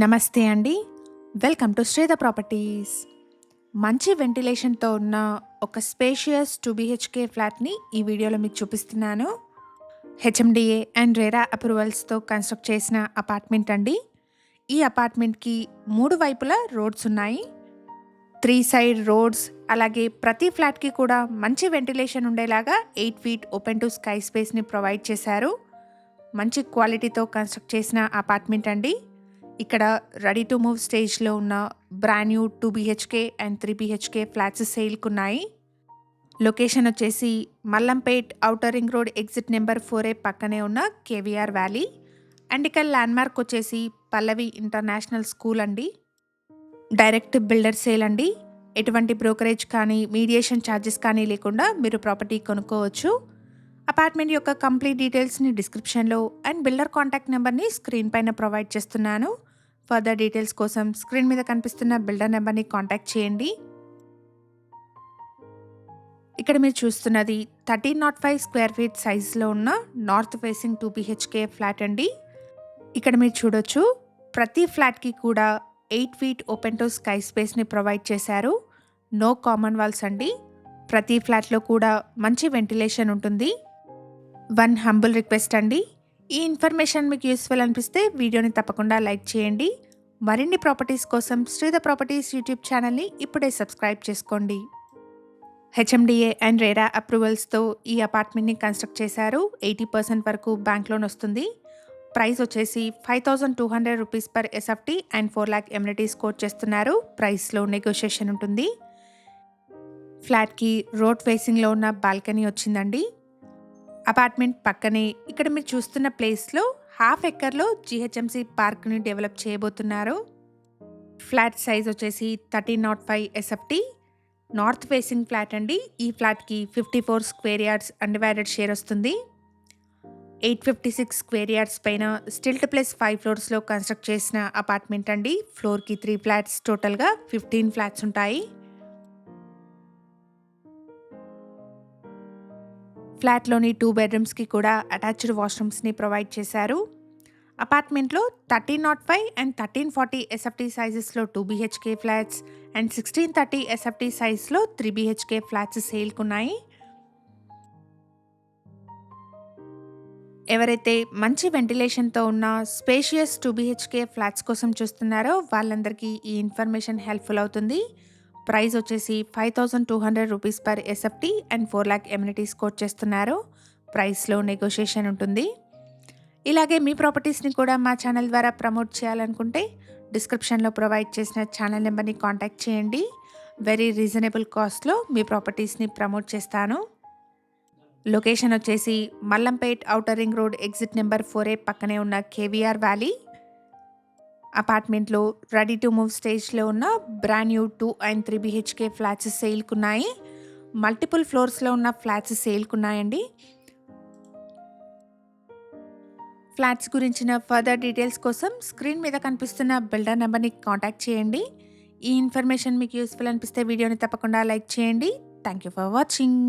నమస్తే అండి. Welcome to Sridha properties. మంచి వెంటిలేషన్‌తో ఉన్న ఒక స్పేషియస్ 2 బీహెచ్‌కే ఫ్లాట్‌ని ఈ వీడియోలో మీకు చూపిస్తున్నాను. హెచ్ఎండిఏ అండ్ రెరా అప్రూవల్స్‌తో కన్‌స్ట్రక్ట్ చేసిన అపార్ట్మెంట్ అండి. ఈ అపార్ట్మెంట్‌కి 3 వైపులా రోడ్స్ ఉన్నాయి. 3 సైడ్ రోడ్స్, అలాగే ప్రతి ఫ్లాట్‌కి కూడా మంచి వెంటిలేషన్ ఉండేలాగా 8 ఫీట్ ఓపెన్ టు స్కై స్పేస్‌ని ప్రొవైడ్ చేశారు. మంచి క్వాలిటీతో కన్‌స్ట్రక్ట్ చేసిన అపార్ట్మెంట్ అండి. ఇక్కడ రెడీ టు మూవ్ స్టేజ్లో ఉన్న brand new 2 BHK and 3 BHK flats సేల్కున్నాయి. లొకేషన్ వచ్చేసి Mallampet outer ring road exit number 4A పక్కనే ఉన్న కేవీఆర్ వ్యాలీ. అండ్ ఇక్కడ ల్యాండ్మార్క్ వచ్చేసి పల్లవి ఇంటర్నేషనల్ స్కూల్ అండి. డైరెక్ట్ బిల్డర్ సేల్ అండి. ఎటువంటి బ్రోకరేజ్ కానీ మీడియేషన్ ఛార్జెస్ కానీ లేకుండా మీరు ప్రాపర్టీ కొనుక్కోవచ్చు. అపార్ట్మెంట్ యొక్క కంప్లీట్ డీటెయిల్స్ని డిస్క్రిప్షన్లో అండ్ బిల్డర్ కాంటాక్ట్ నెంబర్ని స్క్రీన్ పైన ప్రొవైడ్ చేస్తున్నాను. ఫర్దర్ డీటెయిల్స్ కోసం స్క్రీన్ మీద కనిపిస్తున్న బిల్డర్ నెంబర్ని కాంటాక్ట్ చేయండి. ఇక్కడ మీరు చూస్తున్నది 1305 స్క్వేర్ ఫీట్ సైజులో ఉన్న నార్త్ ఫేసింగ్ 2 బీహెచ్కే ఫ్లాట్ అండి. ఇక్కడ మీరు చూడొచ్చు, ప్రతి ఫ్లాట్కి కూడా 8 ఫీట్ ఓపెన్ టు స్కై స్పేస్ని ప్రొవైడ్ చేశారు. నో కామన్ వాల్స్ అండి. ప్రతి ఫ్లాట్లో కూడా మంచి వెంటిలేషన్ ఉంటుంది. వన్ హంబుల్ రిక్వెస్ట్ అండి, ఈ ఇన్ఫర్మేషన్ మీకు యూస్ఫుల్ అనిపిస్తే వీడియోని తప్పకుండా లైక్ చేయండి. మరిన్ని ప్రాపర్టీస్ కోసం శ్రీధ ప్రాపర్టీస్ యూట్యూబ్ ఛానల్ని ఇప్పుడే సబ్స్క్రైబ్ చేసుకోండి. హెచ్ఎండిఏ అండ్ రేరా అప్రూవల్స్తో ఈ అపార్ట్మెంట్ని కన్స్ట్రక్ట్ చేశారు. 80% వరకు బ్యాంక్ లోన్ వస్తుంది. ప్రైస్ వచ్చేసి 5200 rupees per SFT and 4 lakh amenities quote చేస్తున్నారు. ప్రైస్లో నెగోషియేషన్ ఉంటుంది. ఫ్లాట్కి రోడ్ ఫేసింగ్లో ఉన్న బాల్కనీ వచ్చిందండి. అపార్ట్మెంట్ పక్కనే ఇక్కడ మీరు చూస్తున్న ప్లేస్లో ½ ఎకర్లో జీహెచ్ఎంసీ పార్క్ని డెవలప్ చేయబోతున్నారు. ఫ్లాట్ సైజ్ వచ్చేసి 1305 ఎస్ఎఫ్టీ. నార్త్ ఫేసింగ్ ఫ్లాట్ అండి. ఈ ఫ్లాట్కి 54 స్క్వేర్ యార్డ్స్ అన్డివైడెడ్ షేర్ వస్తుంది. 856 స్క్వేర్ యార్డ్స్ పైన స్టిల్ట్ ప్లస్ 5 ఫ్లోర్స్లో కన్స్ట్రక్ట్ చేసిన అపార్ట్మెంట్ అండి. ఫ్లోర్కి 3 ఫ్లాట్స్, టోటల్గా 15 ఫ్లాట్స్ ఉంటాయి. ఫ్లాట్లోని 2 బెడ్రూమ్స్కి కూడా అటాచ్డ్ వాష్రూమ్స్ని ప్రొవైడ్ చేశారు. అపార్ట్మెంట్లో 1305 అండ్ 1340 ఎస్ఎఫ్టీ సైజెస్లో 2 బీహెచ్కే ఫ్లాట్స్ అండ్ 1630 ఎస్ఎఫ్టీ సైజ్లో 3 బీహెచ్కే ఫ్లాట్స్ సేల్కున్నాయి. ఎవరైతే మంచి వెంటిలేషన్తో ఉన్న స్పేషియస్ 2 బీహెచ్కే ఫ్లాట్స్ కోసం చూస్తున్నారో వాళ్ళందరికీ ఈ ఇన్ఫర్మేషన్ హెల్ప్ఫుల్ అవుతుంది. ప్రైస్ వచ్చేసి 5200 rupees per SFT and 4 lakh amenities quote చేస్తున్నారు. ప్రైస్లో నెగోషియేషన్ ఉంటుంది. ఇలాగే మీ ప్రాపర్టీస్ని కూడా మా ఛానల్ ద్వారా ప్రమోట్ చేయాలనుకుంటే డిస్క్రిప్షన్లో ప్రొవైడ్ చేసిన ఛానల్ నెంబర్ని కాంటాక్ట్ చేయండి. వెరీ రీజనబుల్ కాస్ట్లో మీ ప్రాపర్టీస్ని ప్రమోట్ చేస్తాను. లొకేషన్ వచ్చేసి Mallampet outer ring road exit number 4A పక్కనే ఉన్న కేవీఆర్ వ్యాలీ. అపార్ట్మెంట్లో రెడీ టు మూవ్ స్టేజ్లో ఉన్న brand new 2 and 3 BHK flats సేల్కున్నాయి. మల్టిపుల్ ఫ్లోర్స్లో ఉన్న ఫ్లాట్స్ సేల్కున్నాయండి. ఫ్లాట్స్ గురించిన ఫర్దర్ డీటెయిల్స్ కోసం స్క్రీన్ మీద కనిపిస్తున్న బిల్డర్ నెంబర్ని కాంటాక్ట్ చేయండి. ఈ ఇన్ఫర్మేషన్ మీకు యూస్ఫుల్ అనిపిస్తే వీడియోని తప్పకుండా లైక్ చేయండి. Thank you for watching.